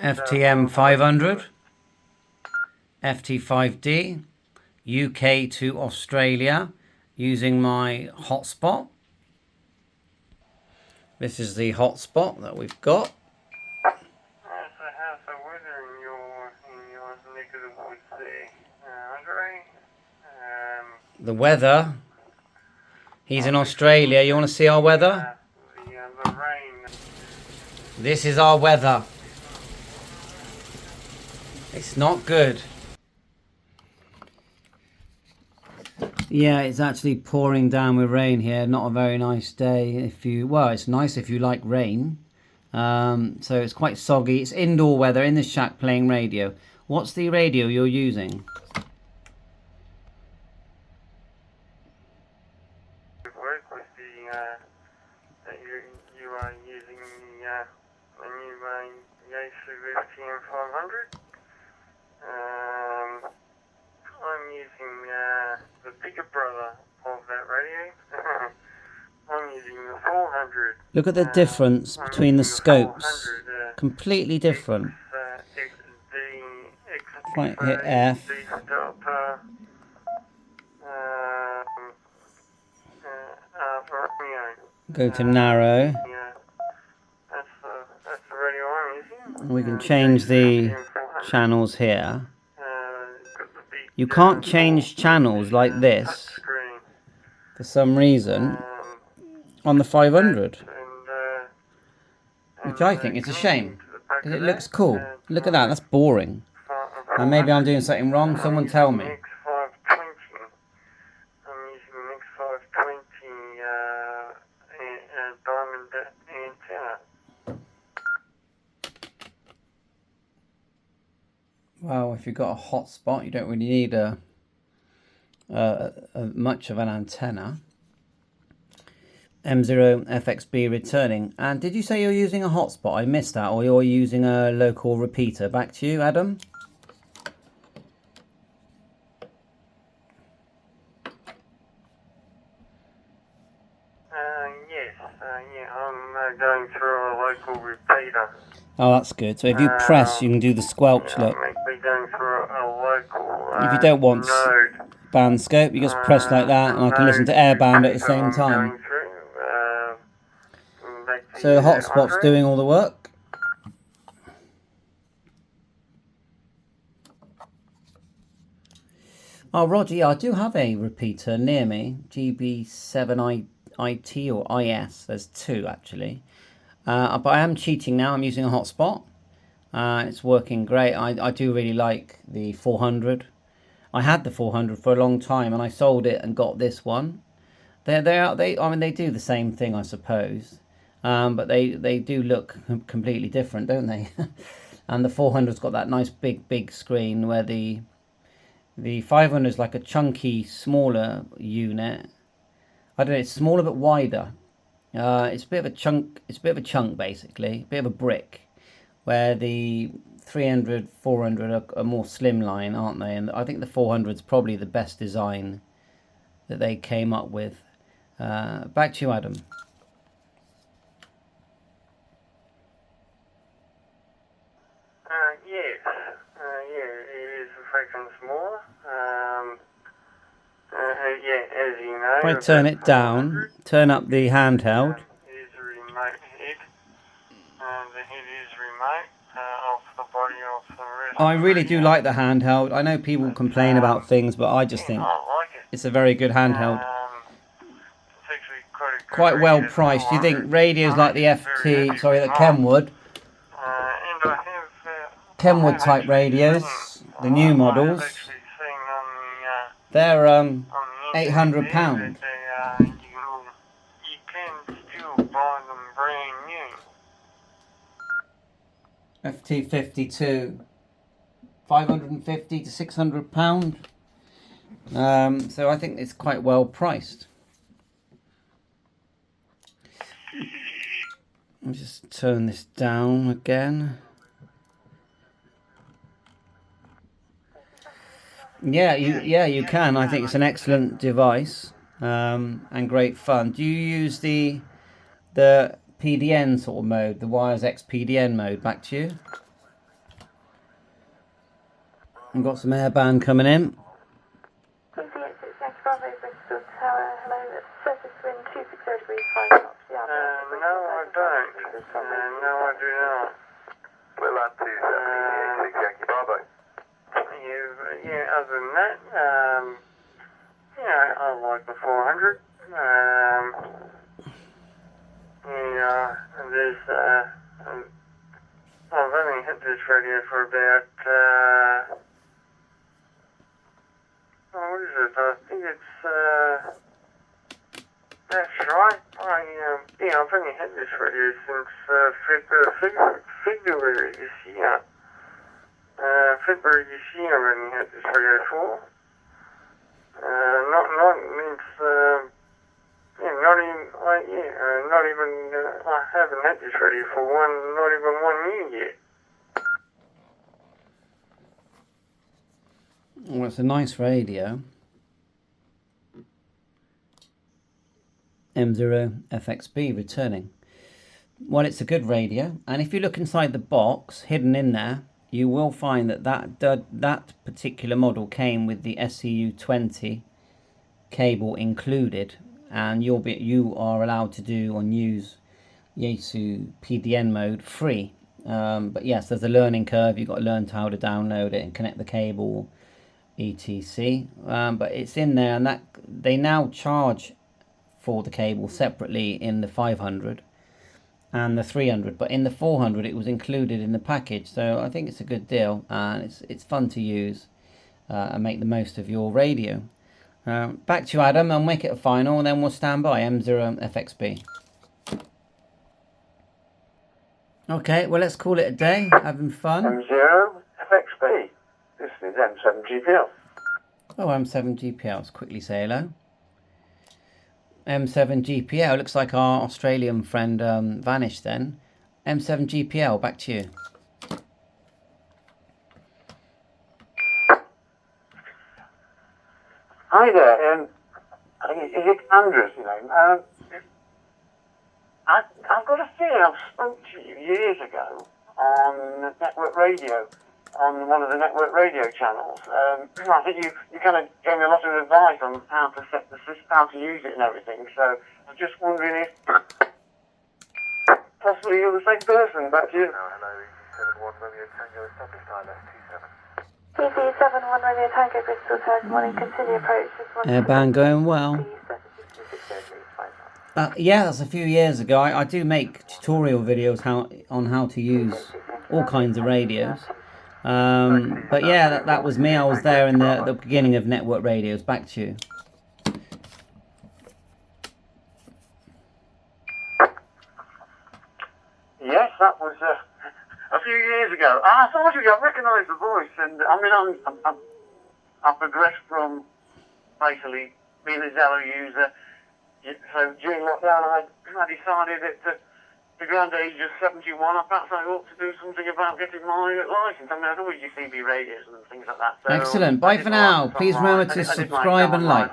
FTM500, FT5D, UK to Australia, using my hotspot. This is the hotspot that we've got. So how's the weather in your neck of the woods there, Andre? The weather. He's in Australia. You want to see our weather? The rain. This is our weather. It's not good. Yeah, it's actually pouring down with rain here. Not a very nice day. Well, it's nice if you like rain. So it's quite soggy. It's indoor weather in the shack playing radio. What's the radio you're using? Work with you are using the new Yaesu Ftm500. I'm using the bigger brother of that radio. I'm using the 400. Look at the difference between the scopes. Completely different. Right, hit F. Go to narrow. That's the radio I'm using. We can change the channels here. You can't change channels like this for some reason on the 500, which I think is a shame because it looks cool. Look at that, that's boring. And maybe I'm doing something wrong, someone tell me. I'm using the X520 diamond antenna. Well, if you've got a hotspot, you don't really need much of an antenna. M0 FXB returning. And did you say you're using a hotspot? I missed that. Or you're using a local repeater? Back to you, Adam. Yes. I'm going through a local repeater. Oh, that's good. So if you press, you can do the squelch look. Going through a local if you don't want node. band scope, you just press like that, and I can listen to airband at the same time. So hotspot's doing all the work. Oh, Roger, yeah, I do have a repeater near me. GB7IT or IS. There's two actually. But I am cheating now. I'm using a hotspot. It's working great. I do really like the 400. I had the 400 for a long time, and I sold it and got this one. I mean, they do the same thing, I suppose, but they do look completely different, don't they? And the 400's got that nice big screen, where the 500 is like a chunky, smaller unit. I don't know. It's smaller but wider. It's a bit of a chunk. It's a bit of a chunk, basically, a bit of a brick. Where the 300, 400 are more slimline, aren't they? And I think the 400 is probably the best design that they came up with. Back to you, Adam. Yes. It is a fraction smaller. As you know. If I turn it down, turn up the handheld. It is a remote head. The head is remote off the body of the rest. I really do like the handheld. I know people complain about things, but I just think it's a very good handheld. It's actually quite well priced. Do you think radios like the Kenwood type radios, the new models, they're £800. You can still buy them brand new. FT5D, 550 to £600. So I think it's quite well priced. Let me just turn this down again. Yeah, you can. I think it's an excellent device and great fun. Do you use the PDN sort of mode, the Wires X PDN mode? Back to you. We've got some airband coming in. FT5D, Bristol Tower, hello, surface wind 260 degrees, 5 knots, No, I don't. No, I do not. We're land 270, 6 Yankee Bravo. Yeah, other than that, yeah, I like the 400. And there's, I've only hit this radio for about, what is it? I think it's, that's right. I've only had this radio since, February this year. February this year I've only had this radio for. Not even, I haven't had this radio for not even 1 year yet. Well, it's a nice radio. M0FXB returning. Well, it's a good radio, and if you look inside the box, hidden in there, you will find that particular model came with the SCU20 cable included, and you are allowed to do and use Yaesu PDN mode free. But yes, there's a learning curve. You've got to learn how to download it and connect the cable, etc. But it's in there, and that they now charge for the cable separately in the 500 and the 300, but in the 400 it was included in the package. So I think it's a good deal, and it's fun to use and make the most of your radio. Back to you, Adam. I'll make it a final and then we'll stand by. M0FXB. Okay, well, let's call it a day. Having fun. M0FXB. This is M7GPL. Oh, M7GPL. Let's quickly say hello. M7GPL. Looks like our Australian friend vanished then. M7GPL, back to you. Hi there, is it Andrews, you know? I've got a feeling I've spoke to you years ago on network radio, on one of the network radio channels. I think you kind of gave me a lot of advice on how to set the system, how to use it and everything, so I'm just wondering if possibly you're the same person. Back to you. Hello, EC71 Romeo Tango, established ILS27. EC71 Romeo Tango, Bristol Tower, good morning, continue approach. Airband going well. Yeah, that's a few years ago. I do make tutorial videos on how to use all kinds of radios. But yeah, that was me. I was there in the beginning of network radios. Back to you. Yes, that was a few years ago. I thought I recognised the voice, and I mean, I've progressed from basically being a Zello user. So during lockdown, I decided at the grand age of 71, perhaps I ought to do something about getting my licence. I mean, I'd always use CB radios and things like that. So Excellent. Bye for now. Please remember to subscribe and like.